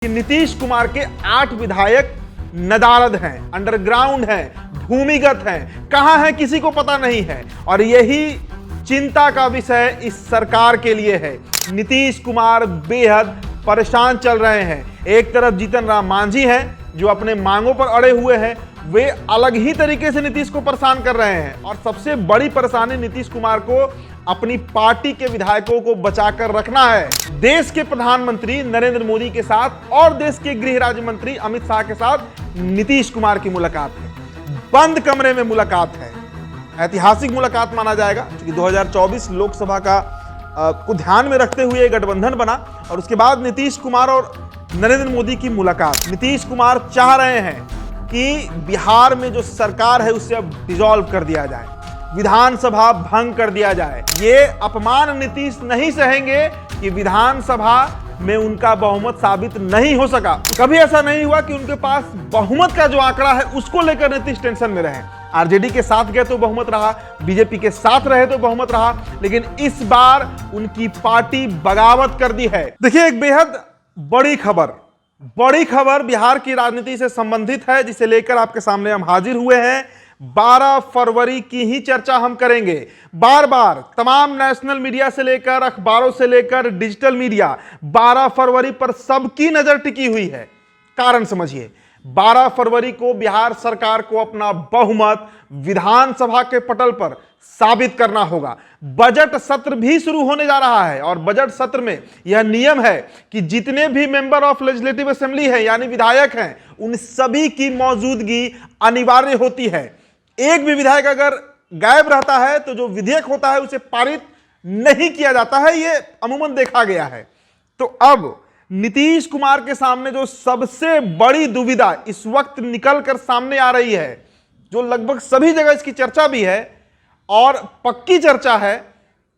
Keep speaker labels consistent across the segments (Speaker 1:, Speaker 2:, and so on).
Speaker 1: कि नीतीश कुमार के 8 विधायक नदारद हैं, अंडरग्राउंड हैं, भूमिगत हैं, कहां हैं किसी को पता नहीं है। और यही चिंता का विषय इस सरकार के लिए है। नीतीश कुमार बेहद परेशान चल रहे हैं। एक तरफ जीतन राम मांझी हैं जो अपने मांगों पर अड़े हुए हैं, वे अलग ही तरीके से नीतीश को परेशान कर रहे हैं। और सबसे बड़ी परेशानी नीतीश कुमार को अपनी पार्टी के विधायकों को बचाकर रखना है। देश के प्रधानमंत्री नरेंद्र मोदी के साथ और देश के गृह राज्य मंत्री अमित शाह के साथ नीतीश कुमार की मुलाकात है। बंद कमरे में मुलाकात है। ऐतिहासिक मुलाकात माना जाएगा क्योंकि 2024 लोकसभा का को ध्यान में रखते हुए गठबंधन बना और उसके बाद नीतीश कुमार और नरेंद्र मोदी की मुलाकात। नीतीश कुमार चाह रहे हैं कि बिहार में जो सरकार है उसे अब डिसॉल्व कर दिया जाए, विधानसभा भंग कर दिया जाए। ये अपमान नीतीश नहीं सहेंगे कि विधानसभा में उनका बहुमत साबित नहीं हो सका। कभी ऐसा नहीं हुआ कि उनके पास बहुमत का जो आंकड़ा है उसको लेकर नीतीश टेंशन में रहे। आरजेडी के साथ गए तो बहुमत रहा, बीजेपी के साथ रहे तो बहुमत रहा, लेकिन इस बार उनकी पार्टी बगावत कर दी है। देखिए, एक बेहद बड़ी खबर बिहार की राजनीति से संबंधित है, जिसे लेकर आपके सामने हम हाजिर हुए हैं। 12 फरवरी की ही चर्चा हम करेंगे। बार बार तमाम नेशनल मीडिया से लेकर अखबारों से लेकर डिजिटल मीडिया 12 फरवरी पर सबकी नजर टिकी हुई है। कारण समझिए, 12 फरवरी को बिहार सरकार को अपना बहुमत विधानसभा के पटल पर साबित करना होगा। बजट सत्र भी शुरू होने जा रहा है और बजट सत्र में यह नियम है कि जितने भी मेंबर ऑफ लेजिस्लेटिव असेंबली हैं यानी विधायक हैं, उन सभी की मौजूदगी अनिवार्य होती है। एक भी विधायक अगर गायब रहता है तो जो विधेयक होता है उसे पारित नहीं किया जाता है। यह अमूमन देखा गया है। तो अब नीतीश कुमार के सामने जो सबसे बड़ी दुविधा इस वक्त निकल कर सामने आ रही है, जो लगभग सभी जगह इसकी चर्चा भी है और पक्की चर्चा है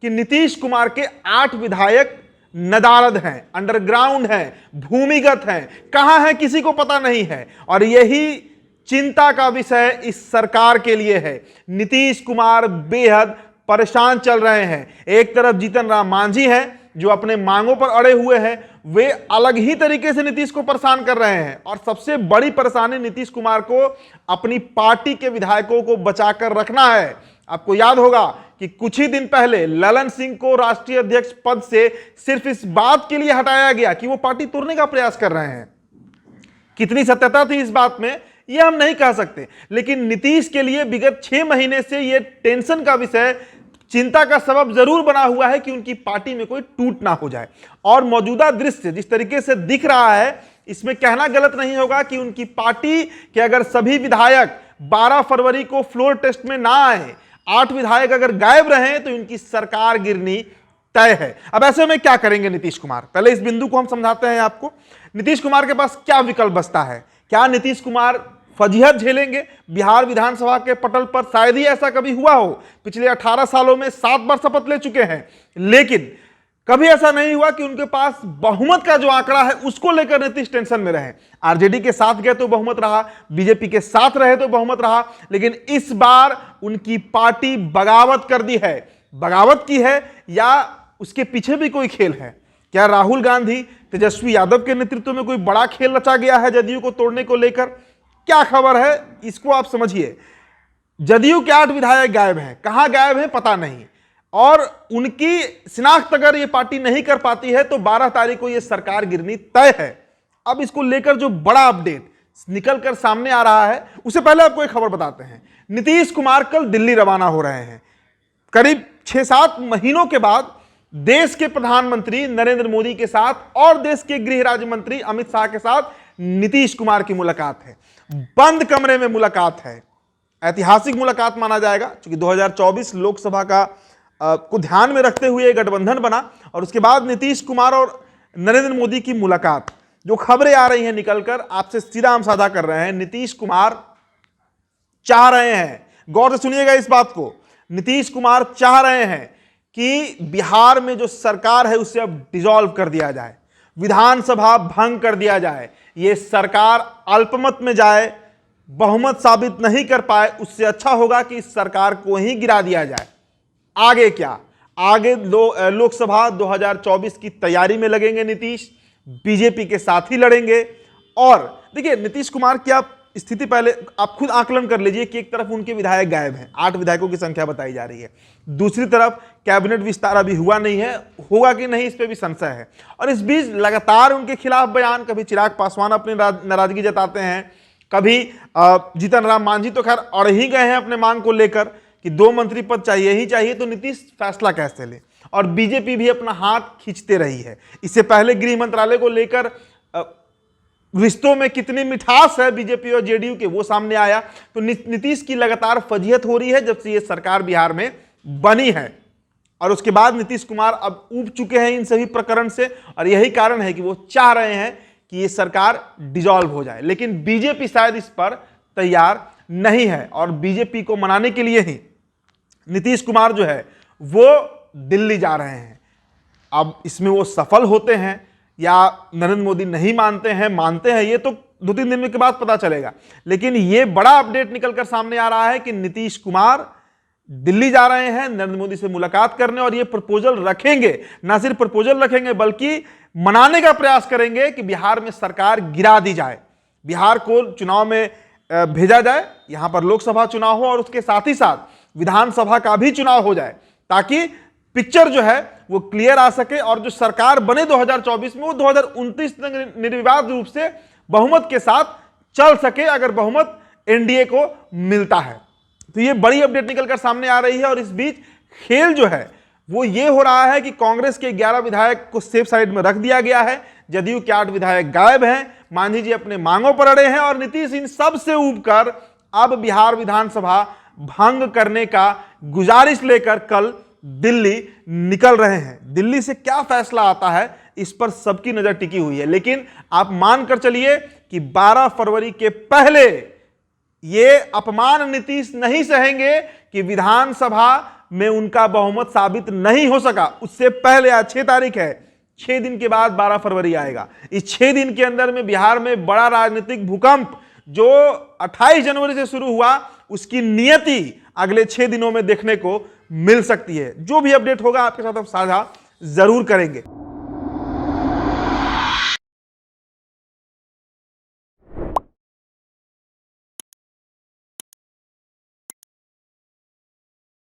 Speaker 1: कि नीतीश कुमार के 8 विधायक नदारद हैं, अंडरग्राउंड हैं, भूमिगत हैं, कहां हैं किसी को पता नहीं है। और यही चिंता का विषय इस सरकार के लिए है। नीतीश कुमार बेहद परेशान चल रहे हैं। एक तरफ जीतन राम मांझी हैं जो अपने मांगों पर अड़े हुए हैं, वे अलग ही तरीके से नीतीश को परेशान कर रहे हैं। और सबसे बड़ी परेशानी नीतीश कुमार को अपनी पार्टी के विधायकों को बचाकर रखना है। आपको याद होगा कि कुछ ही दिन पहले ललन सिंह को राष्ट्रीय अध्यक्ष पद से सिर्फ इस बात के लिए हटाया गया कि वो पार्टी तोड़ने का प्रयास कर रहे हैं। कितनी सत्यता थी इस बात में यह हम नहीं कह सकते, लेकिन नीतीश के लिए विगत 6 महीने से यह टेंशन का विषय, चिंता का सबब जरूर बना हुआ है कि उनकी पार्टी में कोई टूट ना हो जाए। और मौजूदा दृश्य जिस तरीके से दिख रहा है, इसमें कहना गलत नहीं होगा कि उनकी पार्टी के अगर सभी विधायक 12 फरवरी को फ्लोर टेस्ट में ना आए, 8 विधायक अगर गायब रहे तो इनकी सरकार गिरनी तय है। अब ऐसे में क्या करेंगे नीतीश कुमार? पहले इस बिंदु को हम समझाते हैं आपको। नीतीश कुमार के पास क्या विकल्प बचता है? क्या नीतीश कुमार फजीहत झेलेंगे बिहार विधानसभा के पटल पर? शायद ही ऐसा कभी हुआ हो। पिछले 18 सालों में 7 बार शपथ ले चुके हैं, लेकिन कभी ऐसा नहीं हुआ कि उनके पास बहुमत का जो आंकड़ा है उसको लेकर नीतीश टेंशन में रहे। आरजेडी के साथ गए तो बहुमत रहा, बीजेपी के साथ रहे तो बहुमत रहा, लेकिन इस बार उनकी पार्टी बगावत कर दी है। बगावत की है या उसके पीछे भी कोई खेल है? क्या राहुल गांधी, तेजस्वी यादव के नेतृत्व में कोई बड़ा खेल रचा गया है जदयू को तोड़ने को लेकर? क्या खबर है इसको आप समझिए। जदयू के 8 विधायक गायब हैं, कहां गायब हैं पता नहीं, और उनकी शिनाख्त अगर ये पार्टी नहीं कर पाती है तो 12 तारीख को ये सरकार गिरनी तय है। अब इसको लेकर जो बड़ा अपडेट निकलकर सामने आ रहा है, उससे पहले आपको एक खबर बताते हैं। नीतीश कुमार कल दिल्ली रवाना हो रहे हैं। करीब 6-7 महीनों के बाद देश के प्रधानमंत्री नरेंद्र मोदी के साथ और देश के गृह राज्य मंत्री अमित शाह के साथ नीतीश कुमार की मुलाकात है। बंद कमरे में मुलाकात है। ऐतिहासिक मुलाकात माना जाएगा क्योंकि 2024 लोकसभा का को ध्यान में रखते हुए गठबंधन बना और उसके बाद नीतीश कुमार और नरेंद्र मोदी की मुलाकात। जो खबरें आ रही हैं निकलकर, आपसे सीधा हम साझा कर रहे हैं। नीतीश कुमार चाह रहे हैं, गौर से सुनिएगा इस बात को, नीतीश कुमार चाह रहे हैं कि बिहार में जो सरकार है उसे अब डिसॉल्व कर दिया जाए, विधानसभा भंग कर दिया जाए। यह सरकार अल्पमत में जाए, बहुमत साबित नहीं कर पाए, उससे अच्छा होगा कि इस सरकार को ही गिरा दिया जाए। आगे क्या? आगे लोकसभा 2024 की तैयारी में लगेंगे नीतीश। बीजेपी के साथ ही लड़ेंगे। और देखिए नीतीश कुमार की आप स्थिति पहले आप खुद आकलन कर लीजिए कि एक तरफ उनके विधायक गायब हैं, 8 विधायकों की संख्या बताई जा रही है, दूसरी तरफ कैबिनेट विस्तार अभी हुआ नहीं है, होगा कि नहीं इस पे भी संशय है, और इस बीच लगातार उनके खिलाफ बयान, कभी चिराग पासवान अपनी नाराजगी जताते हैं, कभी जीतन राम मांझी तो खैर अड़ ही गए हैं अपने मांग को लेकर कि 2 मंत्री पद चाहिए ही चाहिए, तो नीतीश फैसला कैसे ले, और बीजेपी भी अपना हाथ खींचते रही है। इससे पहले गृह मंत्रालय को लेकर रिश्तों में कितनी मिठास है बीजेपी और जेडीयू के, वो सामने आया। तो नीतीश की लगातार फजीहत हो रही है जब से ये सरकार बिहार में बनी है, और उसके बाद नीतीश कुमार अब ऊब चुके हैं इन सभी प्रकरण से, और यही कारण है कि वो चाह रहे हैं कि ये सरकार डिसॉल्व हो जाए। लेकिन बीजेपी शायद इस पर तैयार नहीं है, और बीजेपी को मनाने के लिए ही नीतीश कुमार जो है वो दिल्ली जा रहे हैं। अब इसमें वो सफल होते हैं या नरेंद्र मोदी नहीं मानते हैं, ये तो 2-3 दिन के बाद पता चलेगा। लेकिन ये बड़ा अपडेट निकलकर सामने आ रहा है कि नीतीश कुमार दिल्ली जा रहे हैं नरेंद्र मोदी से मुलाकात करने, और ये प्रपोजल रखेंगे, ना सिर्फ प्रपोजल रखेंगे बल्कि मनाने का प्रयास करेंगे कि बिहार में सरकार गिरा दी जाए, बिहार को चुनाव में भेजा जाए, यहां पर लोकसभा चुनाव हो और उसके साथ ही साथ विधानसभा का भी चुनाव हो जाए, ताकि पिक्चर जो है वो क्लियर आ सके, और जो सरकार बने 2024 में वो 2029 तक निर्विवाद रूप से बहुमत के साथ चल सके, अगर बहुमत एनडीए को मिलता है। तो ये बड़ी अपडेट निकलकर सामने आ रही है। और इस बीच खेल जो है वो ये हो रहा है कि कांग्रेस के 11 विधायक को सेफ साइड में रख दिया गया है, जदयू के 8 विधायक गायब हैं, मांझी जी अपने मांगों पर अड़े हैं, और नीतीश इन सब से ऊबकर अब बिहार विधानसभा भंग करने का गुजारिश लेकर कल दिल्ली निकल रहे हैं। दिल्ली से क्या फैसला आता है इस पर सबकी नजर टिकी हुई है, लेकिन आप मानकर चलिए कि 12 फरवरी के पहले ये अपमान नीतीश नहीं सहेंगे कि विधानसभा में उनका बहुमत साबित नहीं हो सका। उससे पहले आज 6 तारीख है, 6 दिन के बाद 12 फरवरी आएगा। इस 6 दिन के अंदर में बिहार में बड़ा राजनीतिक भूकंप जो 28 जनवरी से शुरू हुआ, उसकी नियति अगले 6 दिनों में देखने को मिल सकती है। जो भी अपडेट होगा आपके साथ हम साझा जरूर करेंगे।